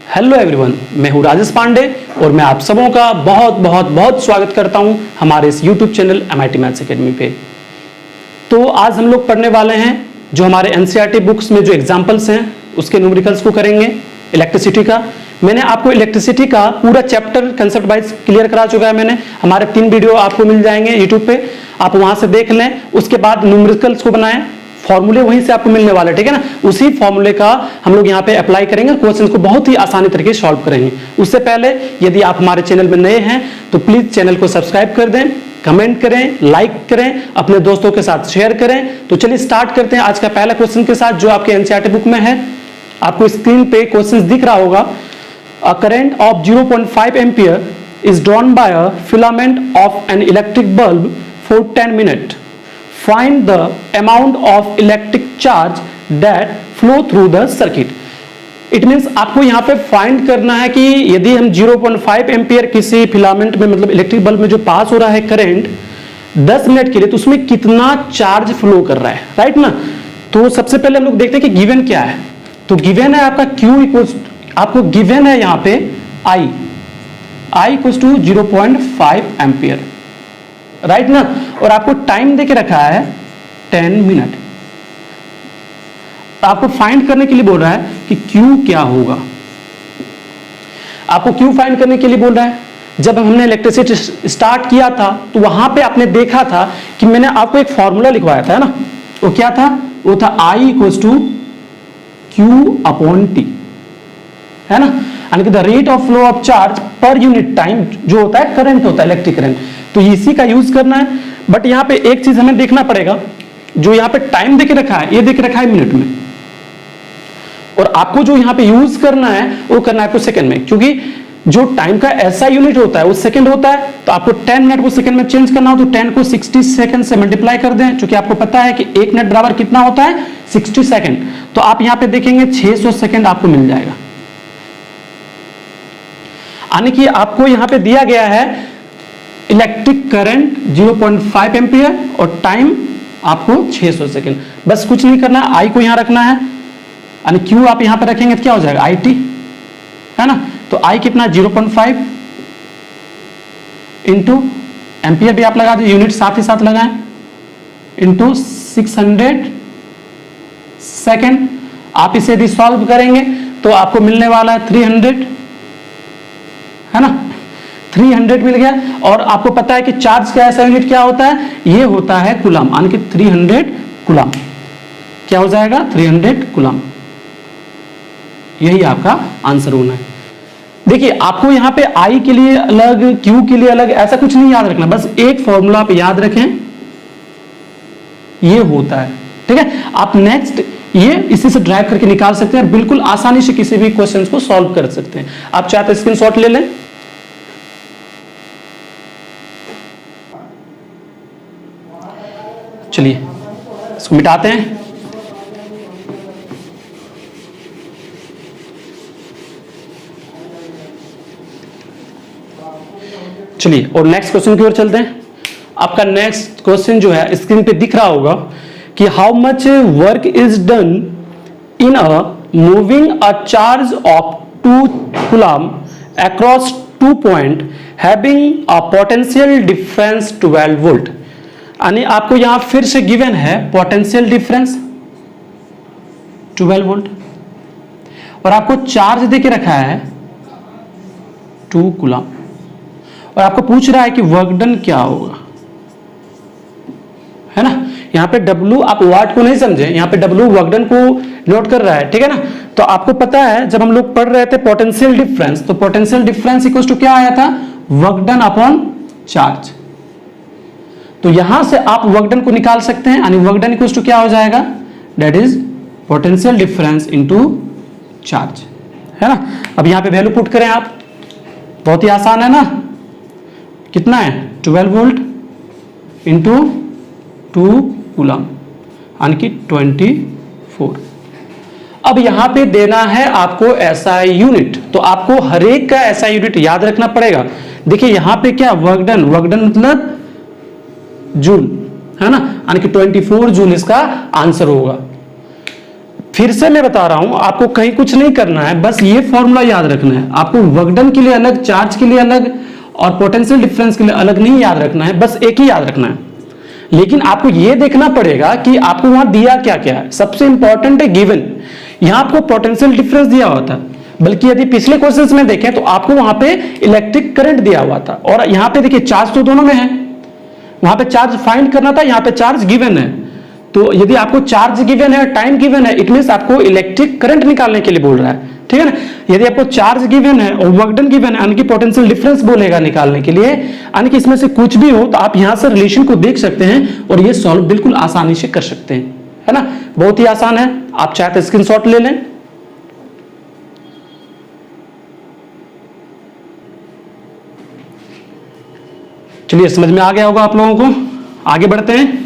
Hello everyone, मैं हूं राजेश पांडे और मैं आप सबों का बहुत बहुत बहुत स्वागत करता हूं हमारे इस YouTube channel MIT maths academy पे। तो आज हम लोग पढ़ने वाले हैं जो हमारे NCERT बुक्स में जो एग्जाम्पल्स हैं उसके न्यूमेरिकल्स को करेंगे। इलेक्ट्रिसिटी का मैंने आपको इलेक्ट्रिसिटी का पूरा चैप्टर कंसेप्ट वाइज क्लियर करा चुका है। मैंने हमारे 3 वीडियो आपको मिल जाएंगे यूट्यूब पे, आप वहां से देख लें। उसके बाद न्यूमेरिकल्स को बनाएं, फॉर्मूले वहीं से आपको मिलने वाले, ठीक है ना। उसी फॉर्मूले का हम लोग यहाँ पे अप्लाई करेंगे, क्वेश्चंस को बहुत ही आसानी तरीके से सॉल्व करेंगे। उससे पहले यदि आप हमारे चैनल में नए हैं तो प्लीज चैनल को सब्सक्राइब कर दें, कमेंट करें, लाइक करें, अपने दोस्तों के साथ शेयर करें। तो चलिए स्टार्ट करते हैं आज का पहला क्वेश्चन के साथ जो आपके NCERT बुक में है। आपको स्क्रीन पे क्वेश्चन दिख रहा होगा। अ current of 0.5 ampere is drawn by a filament of N electric bulb for 10 minute. Find the amount of electric charge that flow through the circuit. It means आपको यहाँ पे फाइंड करना है कि यदि हम 0.5 एम्पियर किसी फिलामेंट में मतलब इलेक्ट्रिक बल्ब में जो पास हो रहा है करंट 10 मिनट के लिए, तो उसमें कितना चार्ज फ्लो कर रहा है, राइट ना। तो सबसे पहले हम लोग देखते हैं कि गिवन क्या है। तो गिवन है आपका Q इक्वल्स, आपको गिवन है यहाँ पे I equals to 0.5 ampere, right ना। और आपको टाइम देके रखा है 10 मिनट। आपको फाइंड करने के लिए बोल रहा है कि Q क्या होगा। आपको Q फाइंड करने के लिए बोल रहा है। जब हमने इलेक्ट्रिसिटी स्टार्ट किया था तो वहां पे आपने देखा था कि मैंने आपको एक फॉर्मूला लिखवाया था ना। वो क्या था? वो था I इक्वल्स टू Q/T, है ना। यानी कि the rate of flow of charge per unit time जो होता है करंट होता है, इलेक्ट्रिक करंट। तो इसी का यूज करना है। बट यहाँ पे एक चीज हमें देखना पड़ेगा, जो यहाँ पे टाइम देके रखा है ये देके रखा है मिनट में, और आपको जो यहाँ पे यूज करना है वो करना है आपको सेकंड में, क्योंकि जो टाइम का ऐसा यूनिट होता है वो सेकंड होता है। तो आपको 10 मिनट को सेकंड में चेंज करना हो तो 10 को 60 सेकंड से मल्टीप्लाई कर दें, क्योंकि आपको पता है कि 1 मिनट बराबर कितना होता है 60 सेकंड। तो आप यहाँ पे देखेंगे 600 सेकंड आपको मिल जाएगा। यानी कि आपको यहाँ पे दिया गया है इलेक्ट्रिक करंट 0.5 एम्पियर और टाइम आपको 600 सेकंड। बस कुछ नहीं करना है, I को यहां रखना है, यानी Q आप यहां पे रखेंगे तो क्या हो जाएगा IT, है ना। तो I कितना 0.5 इंटू एम्पियर भी आप लगा दीजिए, यूनिट साथ ही साथ लगाएं, इंटू 600 सेकंड। आप इसे यदि सॉल्व करेंगे तो आपको मिलने वाला है 300, है ना। 300 मिल गया। और आपको पता है कि चार्ज का ऐसा यूनिट क्या होता है, ये होता है कूलम, यानी कि 300 कूलम। क्या हो जाएगा 300 कूलम। यही आपका आंसर होना है। देखिए आपको यहाँ पे I के लिए अलग, Q के लिए अलग, ऐसा कुछ नहीं याद रखना, बस एक फॉर्मूला आप याद रखें, ये होता है, ठीक है। आप नेक्स्ट ये इसी से ड्राइव करके निकाल सकते हैं और बिल्कुल आसानी से किसी भी क्वेश्चन को सॉल्व कर सकते हैं। आप चाहे तो स्क्रीनशॉट ले लें। चलिए इसको मिटाते हैं। चलिए और नेक्स्ट क्वेश्चन की ओर चलते हैं। आपका नेक्स्ट क्वेश्चन जो है स्क्रीन पे दिख रहा होगा कि how much work is done in a moving a charge of 2 coulomb across 2 point having a potential difference 12 volt. यानी आपको यहां फिर से गिवन है पोटेंशियल डिफरेंस 12 वोल्ट और आपको चार्ज देके रखा है 2 कूलम, और आपको पूछ रहा है कि वर्क डन क्या होगा, है ना। यहां पे W आप वाट को नहीं समझे, यहां पे W वर्क डन को नोट कर रहा है, ठीक है ना। तो आपको पता है जब हम लोग पढ़ रहे थे पोटेंशियल डिफरेंस, तो पोटेंशियल डिफरेंस इक्वल टू क्या आया था, वर्क डन अपॉन चार्ज। तो यहां से आप वर्क डन को निकाल सकते हैं, यानी वर्क डन इक्वल टू क्या हो जाएगा, that is potential difference into charge, है ना। अब यहां पे वैल्यू पुट करें आप, बहुत ही आसान है ना। कितना है 12 वोल्ट इंटू 2 कूलम, यानी कि 24। अब यहां पे देना है आपको SI यूनिट, तो आपको हर एक का SI यूनिट याद रखना पड़ेगा। देखिए यहां पे क्या वर्क डन मतलब जूल, है ना, यानी कि 24 जूल इसका आंसर होगा। फिर से मैं बता रहा हूं, आपको कहीं कुछ नहीं करना है, बस ये फॉर्मूला याद रखना है। आपको वर्क डन के लिए अलग, चार्ज के लिए अलग और पोटेंशियल डिफरेंस के लिए अलग नहीं याद रखना है, बस एक ही याद रखना है। लेकिन आपको यह देखना पड़ेगा कि आपको वहां दिया क्या क्या है। सबसे इंपॉर्टेंट है गिवन। यहां आपको पोटेंशियल डिफरेंस दिया हुआ था, बल्कि यदि पिछले क्वेश्चंस में देखें तो आपको वहां पे इलेक्ट्रिक करंट दिया हुआ था, और यहां पे देखिए चार्ज तो दोनों में है। वहां पे चार्ज फाइंड करना था, यहां पे चार्ज गिवन है। तो यदि आपको चार्ज गिवन है, टाइम गिवन है, इट मींस आपको इलेक्ट्रिक करंट निकालने के लिए बोल रहा है, ठीक है ना। यदि आपको चार्ज गिवन है और वर्क डन गिवन है, यानी कि पोटेंशियल डिफरेंस बोलेगा निकालने के लिए, यानी कि इसमें से कुछ भी हो तो आप यहां से रिलेशन को देख सकते हैं और ये सॉल्व बिल्कुल आसानी से कर सकते हैं, है ना। बहुत ही आसान है, आप चाहे तो स्क्रीनशॉट ले लें। चलिए, समझ में आ गया होगा आप लोगों को। आगे बढ़ते हैं।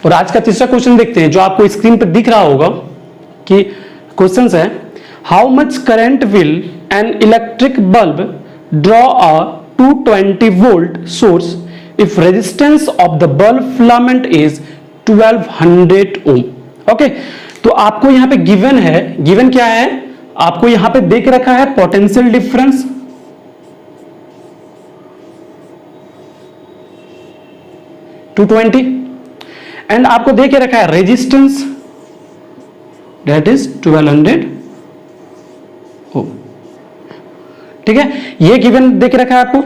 और आज का तीसरा क्वेश्चन देखते हैं, जो आपको स्क्रीन पर दिख रहा होगा कि क्वेश्चन है, how much current will an electric bulb draw a 220 volt source if resistance of the bulb filament is 1200 ohm. Okay, तो आपको यहां पे गिवन है, गिवन क्या है, आपको यहां पे देख रखा है पोटेंशियल डिफरेंस, एंड आपको दे के रखा है रेजिस्टेंस, दैट इज 1200 ओम। ठीक है, ये गिवन दे के रखा है आपको।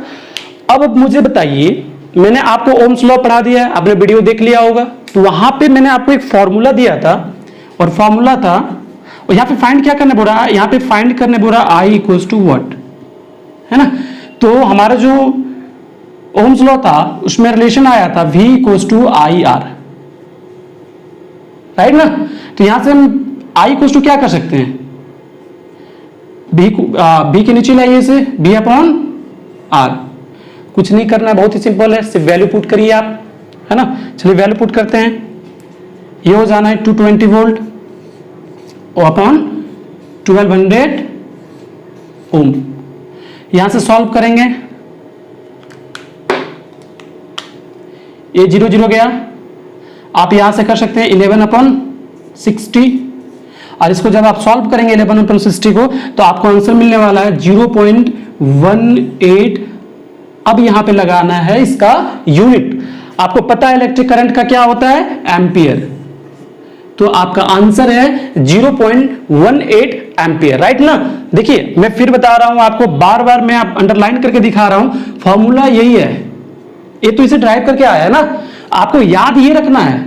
अब मुझे बताइए, मैंने आपको ओम्स लॉ पढ़ा दिया है, आपने वीडियो देख लिया होगा, तो वहां पे मैंने आपको एक फॉर्मूला दिया था, और फॉर्मूला था, और यहां पे फाइंड क्या करने बोल रहा है, यहां पे फाइंड करने बोल रहा है I इक्वल्स टू व्हाट, है ना। तो हमारा जो ओम्स लॉ था उसमें रिलेशन आया था V equals to IR, right ना। तो यहां से हम I इक्वल्स टू क्या कर सकते हैं, B के नीचे लाइए इसे, B अपॉन R। कुछ नहीं करना है, बहुत ही सिंपल है, सिर्फ वैल्यू पुट करिए आप, है ना। चलिए वैल्यू पुट करते हैं। ये हो जाना है 220 वोल्ट अपॉन 1200 ओम। यहां से सॉल्व करेंगे, ये 0 0 गया। आप यहां से कर सकते हैं 11/60, और इसको जब आप सॉल्व करेंगे 11/60 को, तो आपको आंसर मिलने वाला है 0.18। अब यहां पे लगाना है इसका यूनिट। आपको पता है इलेक्ट्रिक करंट का क्या होता है, एम्पियर। तो आपका आंसर है 0.18 एम्पियर, राइट ना। देखिए मैं फिर बता रहा हूं आपको, बार बार मैं आप अंडरलाइन करके दिखा रहा हूं, फॉर्मूला यही है। ये तो इसे ड्राइव करके आया है ना, आपको याद ये रखना है,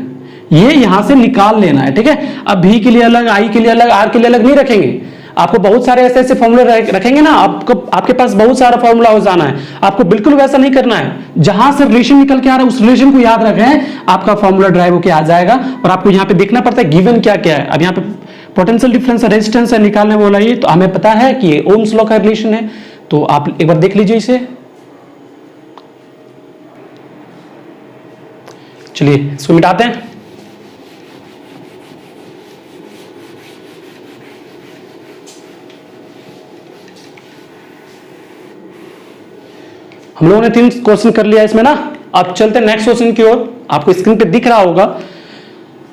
ये यहां से निकाल लेना है, ठीक है। अब V के लिए अलग, I के लिए अलग, R के लिए अलग नहीं रखेंगे। आपको बहुत सारे ऐसे ऐसे फॉर्मूले रखेंगे ना, आपको आपके पास बहुत सारा फॉर्मूला हो जाना है। आपको बिल्कुल वैसा नहीं करना है, जहां से रिलेशन निकल के आ रहा है उस रिलेशन को याद रखें, आपका फॉर्मूला ड्राइव होकर आ जाएगा। और आपको यहाँ पे देखना पड़ता है गिवन क्या क्या है। अब यहाँ पे पोटेंशियल डिफरेंस है, रेजिस्टेंस है, निकालने बोला, ये तो हमें पता है कि ये ओम्स लॉ का रिलेशन है। तो आप एक बार देख लीजिए इसे। चलिए इसको मिटाते हैं। हम लोगों ने 3 क्वेश्चन कर लिया इसमें ना। अब चलते हैं नेक्स्ट क्वेश्चन की ओर। आपको स्क्रीन पे दिख रहा होगा,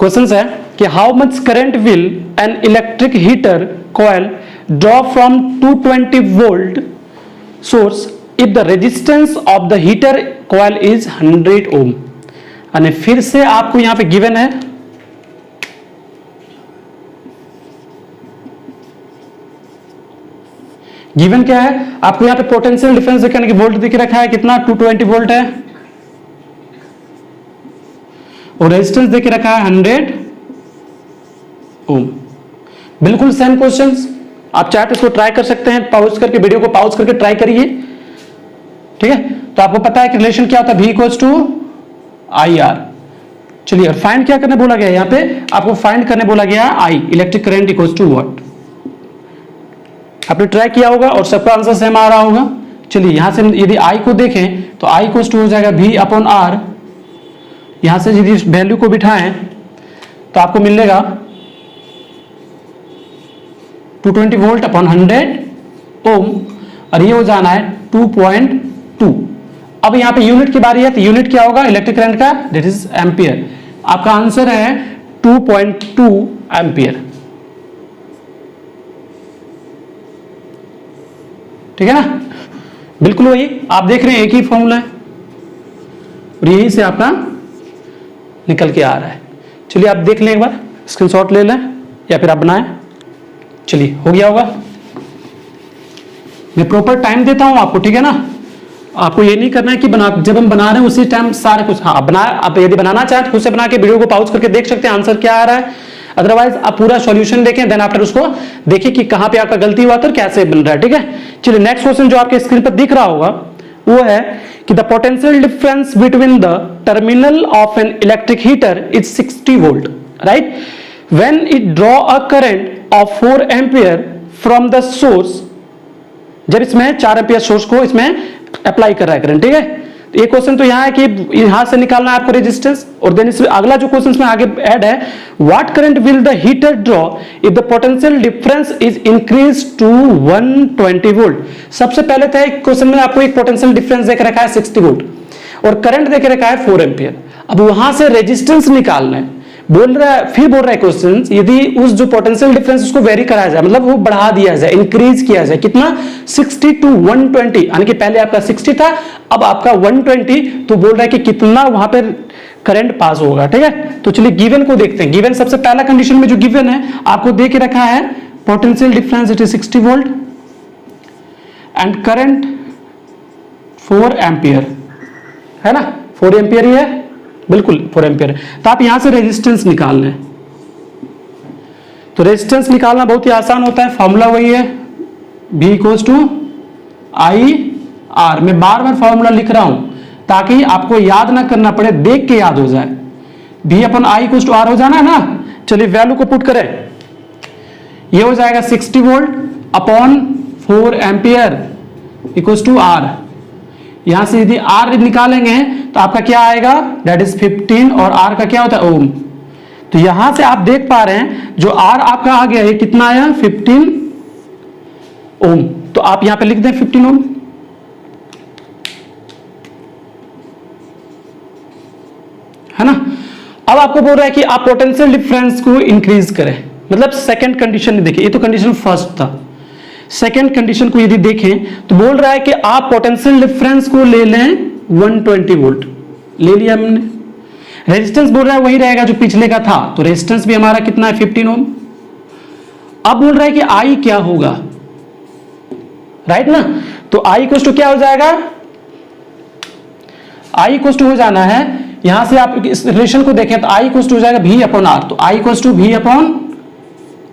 क्वेश्चन है कि how much current will an electric heater coil draw from 220 volt source if the resistance of the heater coil is 100 ओम। यानी फिर से आपको यहां पे गिवन है, गिवन क्या है, आपको यहां पे पोटेंशियल डिफरेंस देखने की वोल्ट दिख रखा है, कितना 220 वोल्ट है, और रेजिस्टेंस देख रखा है 100 ओम। बिल्कुल सेम क्वेश्चंस, आप चाहे तो इसको ट्राई कर सकते हैं, पॉज करके, वीडियो को पॉज करके ट्राई करिए, ठीक है। तो आपको पता है कि रिलेशन क्या होता है, V इक्वल्स टू IR। चलिए, और फाइंड क्या करने बोला गया है, यहां पे आपको फाइंड करने बोला गया है I, electric current equals to what. आपने ट्राई किया होगा और सबका आंसर सेम आ रहा होगा। चलिए यहां से यदि I को देखें तो I इक्वल्स टू हो जाएगा V अपॉन R। यहां से यदि वैल्यू को बिठाएं तो आपको मिलेगा 220 वोल्ट अपॉन 100 ओम, और ये हो जाना है 2.2। अब यहाँ पे यूनिट की बारी है, तो यूनिट क्या होगा इलेक्ट्रिक करंट का, दैट इज एम्पियर। आपका आंसर है 2.2 एम्पियर। ठीक है ना, बिल्कुल वही आप देख रहे हैं, एक ही फॉर्मूला है और यही से आपका निकल के आ रहा है। चलिए आप देख लें, एक बार स्क्रीनशॉट ले लें या फिर आप बनाएं। चलिए हो गया होगा, मैं प्रॉपर टाइम देता हूं आपको, ठीक है ना। आपको ये नहीं करना है कि जब हम बना रहे हैं उसी टाइम सारे कुछ, हाँ बना, आप यदि बनाना चाहते खुद से बना के वीडियो को पॉज करके देख सकते हैं आंसर क्या आ रहा है। अदरवाइज आप पूरा सॉल्यूशन देखें, देन आफ्टर उसको देखिए कि कहां पे आपका गलती हुआ तो कैसे बन रहा है। ठीक है, चलिए नेक्स्ट क्वेश्चन जो आपके स्क्रीन पर दिख रहा होगा वो है कि the potential difference between the terminal of an electric heater is 60 volt, right. When it draw a current of 4 ampere from the source, जब इसमें 4 एम्पियर सोर्स को इसमें अप्लाई कर रहा है करंट, ठीक है। तो ये क्वेश्चन तो यहां है कि यहां से निकालना है आपको रेजिस्टेंस, और देन इसमें अगला जो क्वेश्चन में आगे ऐड है, what current will the heater draw if the potential difference is increase to 120 volt. सबसे पहले तो क्वेश्चन में आपको एक पोटेंशियल डिफरेंस देकर रखा है 60 वोल्ट और करंट देकर रखा है 4 एम्पियर। अब वहां से रेजिस्टेंस निकालना है, बोल रहा है, फिर बोल रहा है क्वेश्चन, यदि उस जो पोटेंशियल डिफरेंस उसको वेरी कराया जाए, मतलब वो बढ़ा दिया जाए, इंक्रीज किया जाए, कितना 60 टू 120, यानी कि पहले आपका 60 था अब आपका 120, तो बोल रहा है कि कितना वहां पर करंट पास होगा। ठीक है, तो चलिए गिवन को देखते हैं। गिवन सबसे पहला कंडीशन में जो गिवन है आपको दे के रखा है, potential difference it is 60 volt and current 4 ampere, है ना, 4 एम्पियर ही है, बिल्कुल 4 एम्पियर। तो आप यहां से रेजिस्टेंस निकाल लें, तो रेजिस्टेंस निकालना बहुत ही आसान होता है, फॉर्मूला वही है V equals to I R. मैं बार बार फॉर्मूला लिख रहा हूं ताकि आपको याद ना करना पड़े, देख के याद हो जाए। V upon I equals to R हो जाना है ना। चलिए वैल्यू को पुट करें, ये हो जाएगा 60 volt upon 4 ampere equals to R. यहां से यदि R निकालेंगे तो आपका क्या आएगा, दैट इज 15, और R का क्या होता है ओम। तो यहां से आप देख पा रहे हैं जो R आपका आ गया है कितना आया 15 ओम। तो आप यहां पे लिख दें 15 ओम, है ना। अब आपको बोल रहा है कि आप पोटेंशियल डिफरेंस को इंक्रीज करें, मतलब सेकंड कंडीशन देखिए, ये तो कंडीशन फर्स्ट था। सेकेंड कंडीशन को यदि देखें तो बोल रहा है कि आप पोटेंशियल डिफरेंस को ले लें 120 वोल्ट, ले लिया हमने। रेजिस्टेंस बोल रहा है वही रहेगा जो पिछले का था, तो रेजिस्टेंस भी हमारा कितना है 15 ओम। अब बोल रहा है कि आई क्या होगा, राइट ना। तो आई इक्वल टू क्या हो जाएगा, आई इक्वल टू हो जाना है, यहां से आप इस रिलेशन को देखें तो आई इक्वल टू हो जाएगा V अपॉन आर। तो I equal to V upon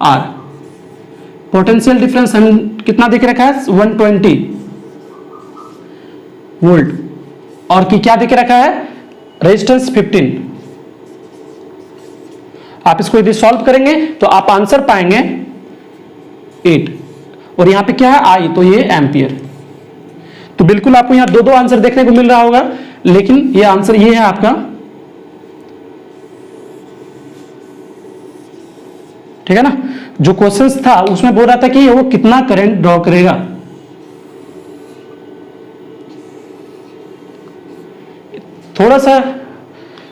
R. Potential difference हम कितना देख रखा है 120 वोल्ट, और कि क्या देख रखा है रेजिस्टेंस 15। आप इसको यदि सॉल्व करेंगे तो आप आंसर पाएंगे 8, और यहां पे क्या है आई, तो ये एम्पियर। तो बिल्कुल आपको यहां दो आंसर देखने को मिल रहा होगा, लेकिन ये आंसर ये है आपका, ठीक है ना। जो क्वेश्चंस था उसमें बोल रहा था कि वो कितना करंट ड्रॉ करेगा। थोड़ा सा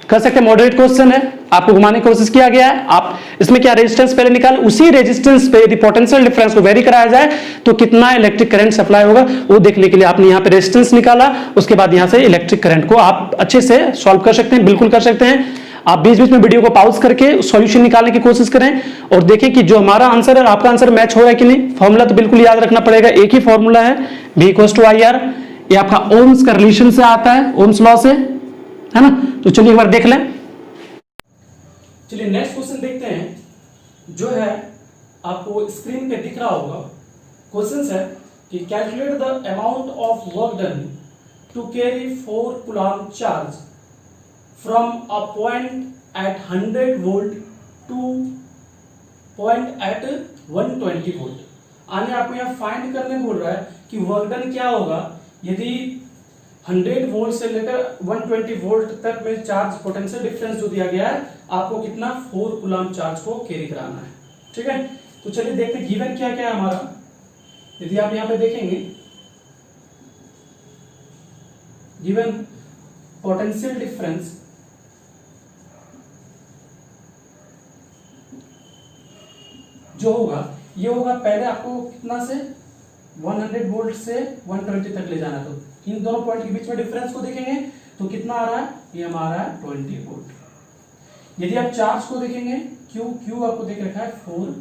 कर सकते मॉडरेट क्वेश्चन है, आपको घुमाने की कोशिश किया गया है। आप इसमें क्या रेजिस्टेंस पहले निकाल, उसी रेजिस्टेंस पे यदि पोटेंशियल डिफरेंस को वेरी कराया जाए तो कितना इलेक्ट्रिक करंट सप्लाई होगा, वो देखने के लिए आपने यहाँ पे रेजिस्टेंस निकाला, उसके बाद यहाँ से इलेक्ट्रिक करंट को आप अच्छे से सॉल्व कर सकते हैं, बिल्कुल कर सकते हैं। आप बीच बीच में वीडियो को पॉज करके सॉल्यूशन निकालने की कोशिश करें और देखें कि जो हमारा आंसर है आपका आंसर मैच हो रहा है कि नहीं। फॉर्मूला तो बिल्कुल याद रखना पड़ेगा, एक ही फॉर्मूला है V equals to I R, ये आपका ओम्स का रिलेशन से आता है, ओम्स लॉ से, है ना। तो चलिए एक बार देख लें। चलिए नेक्स्ट क्वेश्चन देखते हैं, जो है आपको स्क्रीन पे दिख रहा होगा। क्वेश्चन है कि calculate the amount of work done to carry 4 coulomb charge from a point at 100 volt to point at 120 volt. आने आपको यहाँ फाइंड करने बोल रहा है कि वर्क डन क्या होगा यदि 100 वोल्ट से लेकर 120 वोल्ट तक में चार्ज पोटेंशियल डिफरेंस जो दिया गया है, आपको कितना 4 कूलम्ब चार्ज को कैरी कराना है। ठीक है, तो चलिए देखते हैं गिवन क्या क्या है हमारा। यदि आप यहाँ पे देखेंगे गिवन पोटेंशियल डिफरेंस जो होगा ये होगा, पहले आपको कितना से 100 वोल्ट से 120 तक ले जाना, तो इन दोनों पॉइंट के बीच में डिफरेंस को देखेंगे तो कितना आ रहा है, ये हमारा 20 वोल्ट। यदि आप चार्ज को देखेंगे, क्यू आपको देख रखा है 4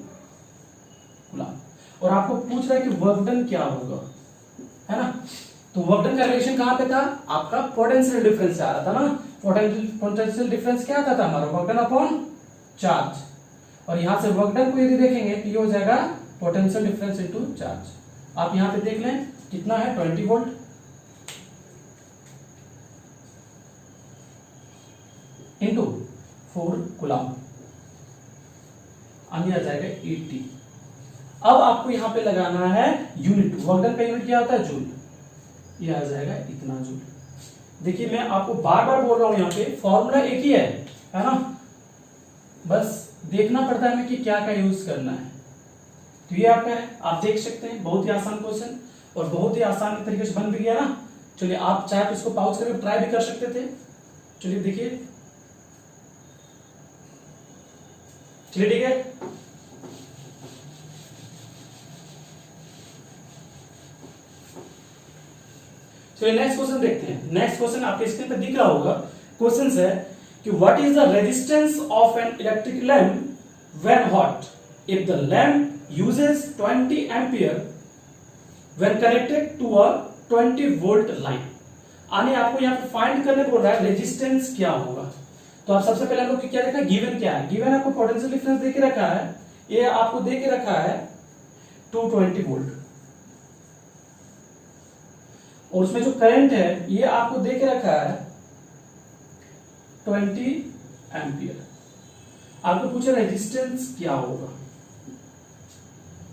कूलम, और आपको पूछ रहा है कि वर्क डन क्या होगा, है ना। तो वर्क डन का रिलेशन कहां पे था, आपका पोटेंशियल डिफरेंस से आ रहा था ना। पोटेंशियल डिफरेंस क्या आता था हमारा, वर्क डन अपॉन चार्ज, और यहां से वर्क डन को यदि देखेंगे तो ये हो जाएगा पोटेंशियल डिफरेंस इनटू चार्ज। आप यहां पे देख लें कितना है 20 वोल्ट इंटू 4 कूलम, आगे आ जाएगा 80। अब आपको यहां पे लगाना है यूनिट, वर्क डन का यूनिट क्या होता है, जूल, ये आ जाएगा इतना जूल। देखिए मैं आपको बार बार बोल रहा हूं, यहाँ पे फॉर्मूला एक ही है ना, बस देखना पड़ता है हमें कि क्या क्या यूज करना है। तो ये आपका है, आप देख सकते हैं बहुत ही आसान क्वेश्चन और बहुत ही आसान तरीके से बन भी गया ना। चलिए आप चाहे तो इसको पॉज करके ट्राई भी कर सकते थे। चलिए देखिए, चलिए ठीक है। चलिए नेक्स्ट क्वेश्चन देखते हैं। नेक्स्ट क्वेश्चन आपके स्क्रीन पर दिख रहा होगा। क्वेश्चन है कि what is the resistance of an electric lamp when hot if the lamp uses 20 ampere when connected to a 20 volt line। आने आपको यहाँ पे फाइंड करने बोल रहा है रेजिस्टेंस क्या होगा। तो आप सबसे पहले आपको क्या देखा, गिवन क्या है, गिवन आपको पोटेंशियल डिफरेंस देके रखा है, ये आपको देके रखा है 220 वोल्ट, और उसमें जो करंट है ये आपको देके रखा है 20 एम्पियर। आपको पूछा रेजिस्टेंस क्या होगा,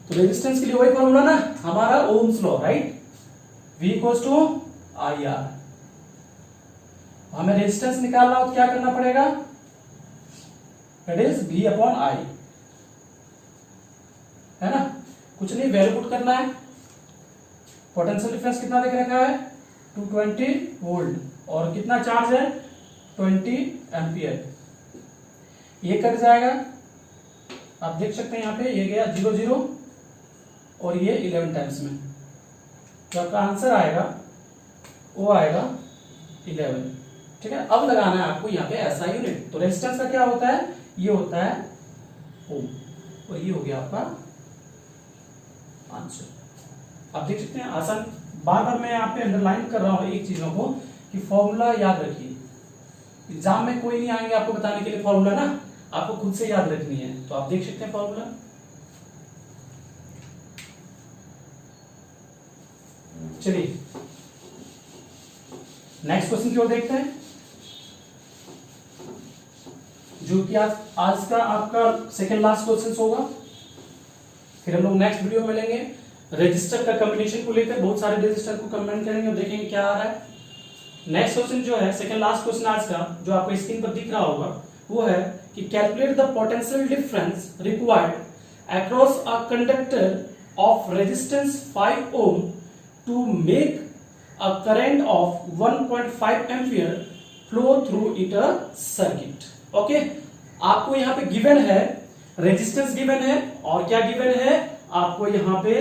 तो रेजिस्टेंस के लिए वही फॉर्मूला ना हमारा, Ohm's law, right, V equals to IR। हमें रेजिस्टेंस निकालना हो तो क्या करना पड़ेगा, it is V upon I, है ना। कुछ नहीं, वैल्यू पुट करना है। पोटेंशियल डिफरेंस कितना देख रखा है 220 वोल्ट, और कितना चार्ज है 20 एम्पियर, ये कट जाएगा, आप देख सकते हैं यहाँ पे ये गया 0 0 और ये 11 टाइम्स में, तो आपका आंसर आएगा वो आएगा 11। ठीक है, अब लगाना है आपको यहाँ पे ऐसा यूनिट। तो रेजिस्टेंस का क्या होता है, ये होता है ओम, और ये हो गया आपका आंसर। आप देख सकते हैं आसान, बार बार मैं यहाँ पे अंडरलाइन कर रहा हूं एक चीजों को कि फॉर्मूला याद रखिए। एग्जाम में कोई नहीं आएंगे आपको बताने के लिए फॉर्मूला ना, आपको खुद से याद रखनी है। तो आप देख सकते हैं फॉर्मूला, चलिए नेक्स्ट क्वेश्चन की ओर देखते हैं, जो कि आज का आपका सेकेंड लास्ट क्वेश्चन होगा। फिर हम लोग नेक्स्ट वीडियो में मिलेंगे रजिस्टर का कॉम्बिनेशन को लेकर, बहुत सारे रजिस्टर को कंबाइन करेंगे और देखेंगे क्या आ रहा है। नेक्स्ट क्वेश्चन जो है सेकेंड लास्ट क्वेश्चन आज का, जो आपको स्क्रीन पर दिख रहा होगा, वो है कि calculate the potential difference required across a conductor of resistance 5 ohm to make a current of 1.5 ampere flow through it a circuit. Okay, आपको यहाँ पे गिवन है रेजिस्टेंस गिवन है, और क्या गिवन है आपको यहाँ पे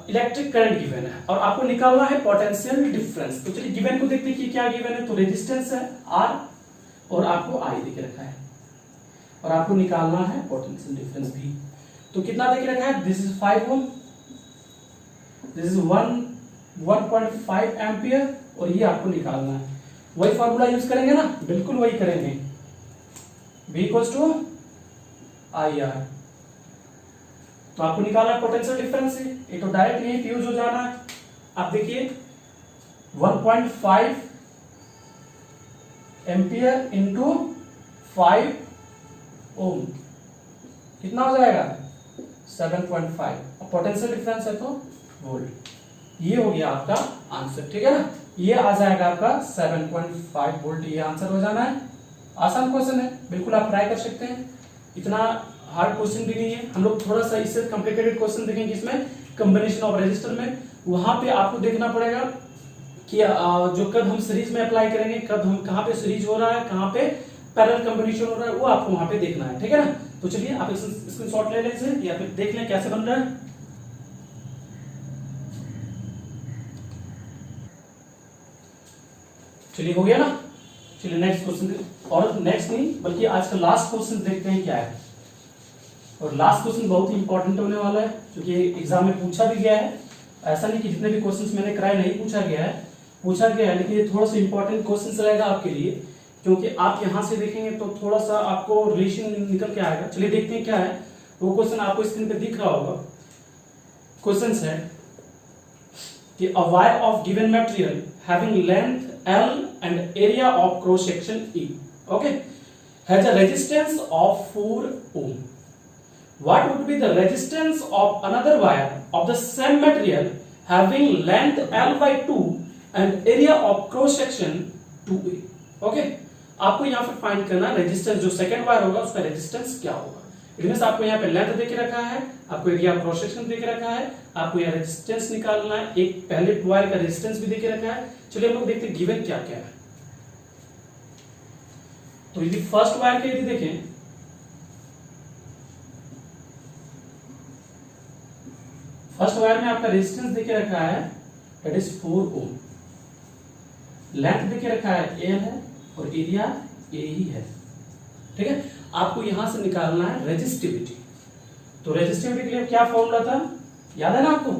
इलेक्ट्रिक करंट गिवन है, और आपको निकालना है पोटेंशियल डिफरेंस। तो चलिए गिवन को देखते हैं कि क्या गिवन है। तो रेजिस्टेंस है R और आपको I देके रखा है, और आपको निकालना है पोटेंशियल डिफरेंस भी। तो कितना देके रखा है, this is 5 ohm, this is 1.5 ampere, और ये आपको निकालना है। वही फॉर्मूला यूज करेंगे ना, बिल्कुल वही करेंगे, V इक्वल्स टू IR। तो आपको निकालना है पोटेंशियल डिफरेंस है, ये तो डायरेक्ट यही यूज हो जाना है। आप देखिए 1.5 एम्पियर इंटू 5 ओम कितना हो जाएगा 7.5, पोटेंशियल डिफरेंस है तो वोल्ट। ये हो गया आपका आंसर, ठीक है ना। ये आ जाएगा आपका 7.5 वोल्ट, ये आंसर हो जाना है। आसान क्वेश्चन है, बिल्कुल आप ट्राई कर सकते हैं, इतना हार्ड क्वेश्चन भी नहीं है। हम लोग थोड़ा सा इससे कॉम्प्लिकेटेड क्वेश्चन देखेंगे इसमें कॉम्बिनेशन ऑफ रेजिस्टर में। वहां पे आपको देखना पड़ेगा कि जो कब हम सीरीज में अप्लाई करेंगे, कब हम कहाँ पे सीरीज हो रहा है, कहाँ पे पैरेलल कॉम्बिनेशन हो रहा है, वो आपको वहां पे देखना है, ठीक है ना। तो चलिए आप स्क्रीनशॉट ले लें इसे या फिर देख लें कैसे बन रहा है। चलिए हो गया ना। चलिए नेक्स्ट क्वेश्चन, और नेक्स्ट नहीं बल्कि आज का लास्ट क्वेश्चन देखते हैं क्या है। और लास्ट क्वेश्चन बहुत ही इंपॉर्टेंट होने वाला है क्योंकि एग्जाम में पूछा भी गया है। ऐसा नहीं कि जितने भी क्वेश्चंस मैंने कराए नहीं पूछा गया है, पूछा गया है, लेकिन ये थोड़ा सा इंपॉर्टेंट क्वेश्चन रहेगा आपके लिए, क्योंकि आप यहां से देखेंगे तो थोड़ा सा आपको रिलेशन निकल के आएगा। चलिए देखते हैं क्या है वो क्वेश्चन, आपको स्क्रीन पे दिख रहा होगा। क्वेश्चन है कि a wire of given material having length L and area of cross section E, okay, has a resistance of 4 ohm. What would be the resistance of another wire of the same material having length L by 2 and area of cross section 2A? Okay, आपको यहाँ पे find करना resistance, जो second wire होगा उसका resistance क्या होगा। It means आपको यहाँ पे लेंथ देके रखा है, आपको एरिया ऑफ क्रॉस सेक्शन देके रखा है, आपको यहाँ रेजिस्टेंस निकालना है, एक पहले वायर का रेजिस्टेंस भी देके रखा है। चलिए हम लोग देखते हैं गिवन क्या क्या है। तो यदि फर्स्ट वायर के यदि देखें, फर्स्ट वायर में आपका रेजिस्टेंस देके रखा है दैट इज 4 ओम, लेंथ देके रखा है L है और एरिया A ही है, ठीक है। आपको यहां से निकालना है रेजिस्टिविटी। तो रेजिस्टिविटी के लिए क्या फॉर्मूला था, याद है ना आपको,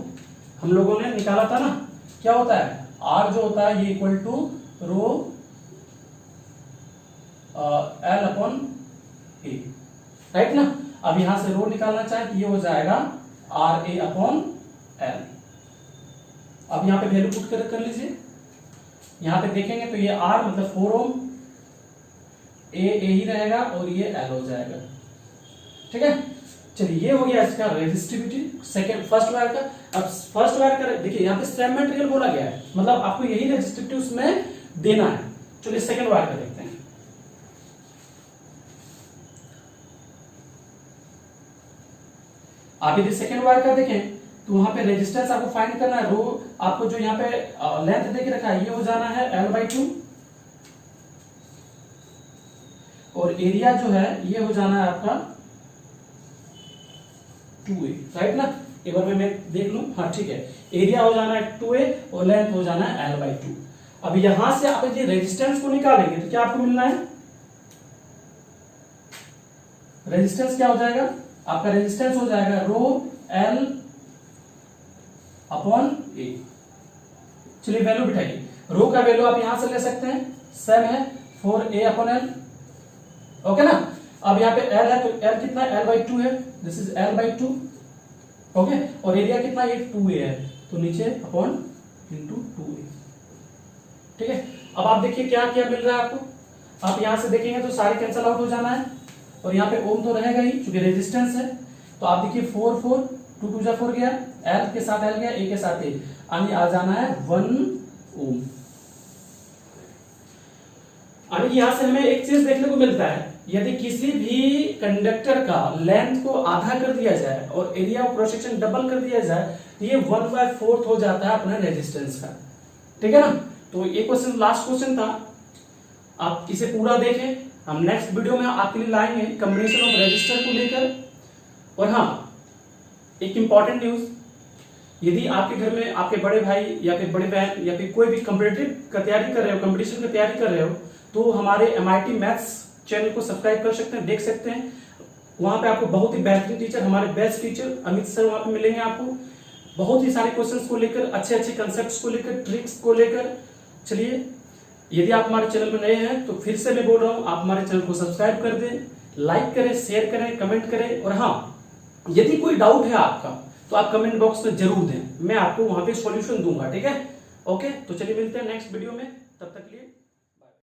हम लोगों ने निकाला था ना, क्या होता है R जो होता है ये equal to rho L upon A, right ना। अब यहां से रो निकालना चाहे तो ये हो जाएगा RA अपॉन L। अब यहां पे वैल्यू पुट कर लीजिए, यहां पे देखेंगे तो ये R मतलब 4 ओम, A ही रहेगा और ये L हो जाएगा, ठीक है। चलिए ये हो गया इसका रेजिस्टिविटी सेकंड फर्स्ट वायर का। अब फर्स्ट वायर का देखिए यहाँ पे सेम मटेरियल बोला गया है, मतलब आपको यही रेजिस्टिविटी उसमें देना है। चलिए सेकंड वायर का देखते हैं। आप यदि सेकंड वायर का देखें तो वहां पे रेजिस्टेंस आपको फाइंड करना है, रो आपको जो यहाँ पे लेंथ देके रखा है ये हो जाना है L/2 और एरिया जो है ये हो जाना है आपका 2A, राइट ना। एक बार मैं देख लूं, हाँ ठीक है, एरिया हो जाना है 2A और लेंथ हो जाना है L/2। अब यहां से आप यदि रेजिस्टेंस को निकालेंगे तो क्या आपको मिलना है, रेजिस्टेंस क्या हो जाएगा आपका, रेजिस्टेंस हो जाएगा रो L अपॉन A। चलिए वैल्यू बिठाइए, रो का वैल्यू आप यहां से ले सकते हैं, सेम है 4A अपॉन L, ओके ना। अब यहाँ पे L है तो L कितना है L/2 है, दिस इज L/2, ओके। और एरिया कितना ये 2A है तो नीचे अपॉन इंटू 2A, ठीक है। अब आप देखिए क्या क्या मिल रहा है आपको, आप यहां से देखेंगे तो सारे कैंसिल आउट हो जाना है और यहाँ पे ओम तो रहेगा ही क्योंकि रेजिस्टेंस है। तो आप देखिए 4 4 2 2 जा 4 गया, L के साथ L गया, A के साथ A, यानी आ जाना है 1 ओम। यानी यहां से हमें एक चीज देखने को मिलता है, यदि किसी भी कंडक्टर का लेंथ को आधा कर दिया जाए और area of cross section double कर दिया जाए तो ये 1/4 हो जाता है अपना रेजिस्टेंस का, ठीक है ना। तो ये क्वेश्चन लास्ट क्वेश्चन था, आप इसे पूरा देखें। हम नेक्स्ट वीडियो में आपके लिए लाएंगे कॉम्बिनेशन ऑफ रेजिस्टर को लेकर। और हाँ, एक इंपॉर्टेंट न्यूज, यदि आपके घर में आपके बड़े भाई या फिर बड़े बहन या फिर कोई भी कॉम्पिटिटिव का तैयारी कर रहे हो, कंपटीशन की तैयारी कर रहे हो, तो हमारे MIT मैथ्स चैनल को सब्सक्राइब कर सकते हैं, देख सकते हैं। वहां पे आपको बहुत ही बेहतरीन टीचर, हमारे बेस्ट टीचर अमित सर वहां पे मिलेंगे आपको, बहुत ही सारे क्वेश्चंस को लेकर, अच्छे अच्छे कंसेप्ट्स को लेकर, ट्रिक्स को लेकर। चलिए, यदि आप हमारे चैनल में नए हैं तो फिर से मैं बोल रहा हूं, आप हमारे चैनल को सब्सक्राइब कर दें, लाइक करें, शेयर करें, कमेंट करें। और हाँ, यदि कोई डाउट है आपका तो आप कमेंट बॉक्स में जरूर दें, मैं आपको वहां पे सॉल्यूशन दूंगा, ठीक है। ओके, तो चलिए मिलते हैं नेक्स्ट वीडियो में, तब तक के लिए